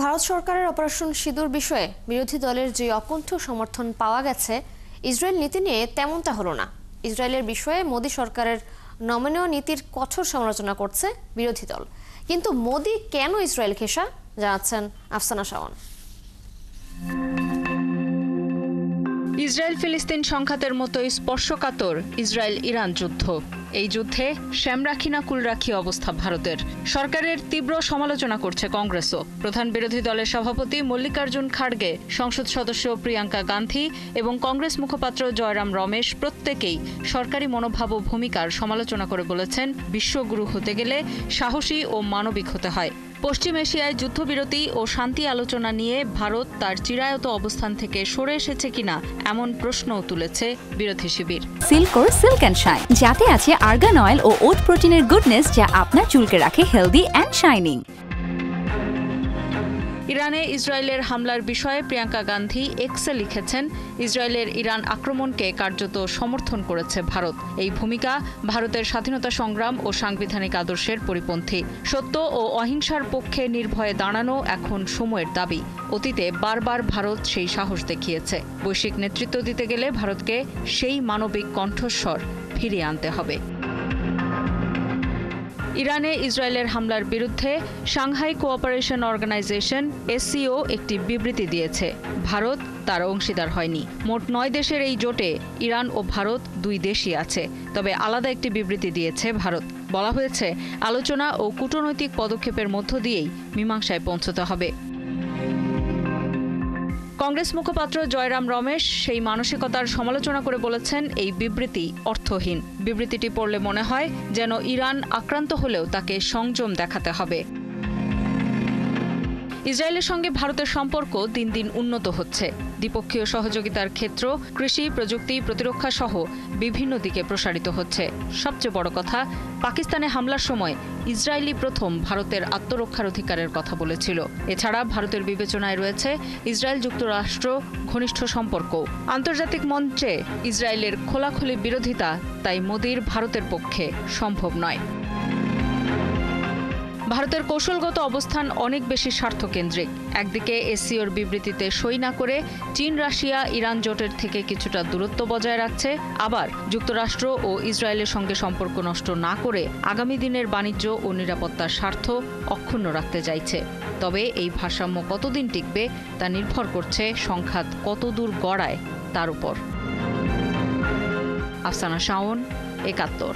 ভারত সরকারের অপারেশন সিঁদুর বিষয়ে বিরোধী দলের যে অকুণ্ঠ সমর্থন পাওয়া গেছে, ইসরায়েল নীতি নিয়ে তেমনটা হলো না। ইসরায়েলের বিষয়ে মোদি সরকারের নমনীয় নীতির কঠোর সমালোচনা করছে বিরোধী দল। কিন্তু মোদি কেন ইসরায়েল ঘেঁষা, জানাচ্ছেন আফসানা শাওন। ইসরায়েল ফিলিস্তিন সংঘাতের মতোই স্পর্শকাতর ইসরায়েল ইরান যুদ্ধ। এই যুদ্ধে শ্যাম রাখি না কুল রাখি অবস্থা ভারতের। সরকারের তীব্র সমালোচনা করছে কংগ্রেসও। প্রধান বিরোধী দলের সভাপতি মল্লিকার্জুন খাড়গে, সংসদ সদস্য প্রিয়াঙ্কা গান্ধী এবং কংগ্রেস মুখপাত্র জয়রাম রমেশ প্রত্যেকেই সরকারি মনোভাব ও ভূমিকার সমালোচনা করে বলেছেন, বিশ্বগুরু হতে গেলে সাহসী ও মানবিক হতে হয়। পশ্চিম এশিয়ায় যুদ্ধবিরতি ও শান্তি আলোচনা নিয়ে ভারত তার চিরায়ত অবস্থান থেকে সরে এসেছে কিনা এমন প্রশ্নও তুলেছে বিরোধী শিবির। সিল্কোর সিল্ক অ্যান্ড শাইন, যাতে আছে আর্গান অয়েল ও ওট প্রোটিনের গুডনেস, যা আপনার চুলকে রাখে হেলদি অ্যান্ড শাইনিং। ইরানে ইসরায়েলের হামলার বিষয়ে প্রিয়াঙ্কা গান্ধী এক্সে লিখেছেন, ইসরায়েলের ইরান আক্রমণকে কার্যত সমর্থন করেছে ভারত। এই ভূমিকা ভারতের স্বাধীনতা সংগ্রাম ও সাংবিধানিক আদর্শের পরিপন্থী। সত্য ও অহিংসার পক্ষে নির্ভয়ে দাঁড়ানো এখন সময়ের দাবি। অতীতে বারবার ভারত সেই সাহস দেখিয়েছে। বৈশ্বিক নেতৃত্ব দিতে গেলে ভারতকে সেই মানবিক কণ্ঠস্বর ফিরিয়ে আনতে হবে। ইরানে ইসরায়েলের হামলার বিরুদ্ধে সাংহাই কোঅপারেশন অর্গানাইজেশন SCO একটি বিবৃতি দিয়েছে। ভারত তার অংশীদার হয়নি। মোট 9 দেশের এই জোটে ইরান ও ভারত দুই দেশই আছে, তবে আলাদা একটি বিবৃতি দিয়েছে ভারত। বলা হয়েছে, আলোচনা ও কূটনৈতিক পদক্ষেপের মধ্য দিয়েই মীমাংসায় পৌঁছতে হবে। কংগ্রেস মুখপাত্র জয়রাম রমেশ সেই মানসিকতার সমালোচনা করে বলেছেন, এই বিবৃতি অর্থহীন। বিবৃতিটি পড়লে মনে হয় যেন ইরান আক্রান্ত হলেও তাকে সংযম দেখাতে হবে। ইসরায়েলের সঙ্গে ভারতের সম্পর্ক দিন দিন উন্নত হচ্ছে। দ্বিপক্ষীয় সহযোগিতার ক্ষেত্র, কৃষি, প্রযুক্তি, প্রতিরক্ষা সহ বিভিন্ন দিকে প্রসারিত হচ্ছে। সবচেয়ে বড় কথা, পাকিস্তানে হামলার সময় ইসরায়েলি প্রথম ভারতের আত্মরক্ষার অধিকারের কথা বলেছিল। এছাড়া ভারতের বিবেচনায় রয়েছে ইসরায়েল যুক্তরাষ্ট্র ঘনিষ্ঠ সম্পর্ক। আন্তর্জাতিক মঞ্চে ইসরায়েলের খোলাখুলি বিরোধিতা তাই মোদির ভারতের পক্ষে সম্ভব নয়। ভারতের কৌশলগত অবস্থান অনেক বেশি স্বার্থকেন্দ্রিক। একদিকে SCOর বিবৃতিতে সই না করে চীন, রাশিয়া, ইরান জোটের থেকে কিছুটা দূরত্ব বজায় রাখছে, আবার যুক্তরাষ্ট্র ও ইসরায়েলের সঙ্গে সম্পর্ক নষ্ট না করে আগামী দিনের বাণিজ্য ও নিরাপত্তার স্বার্থ অক্ষুণ্ণ রাখতে চাইছে। তবে এই ভারসাম্য কতদিন টিকবে তা নির্ভর করছে সংঘাত কতদূর গড়ায় তার উপর। আফসানা শাওন, ৭১।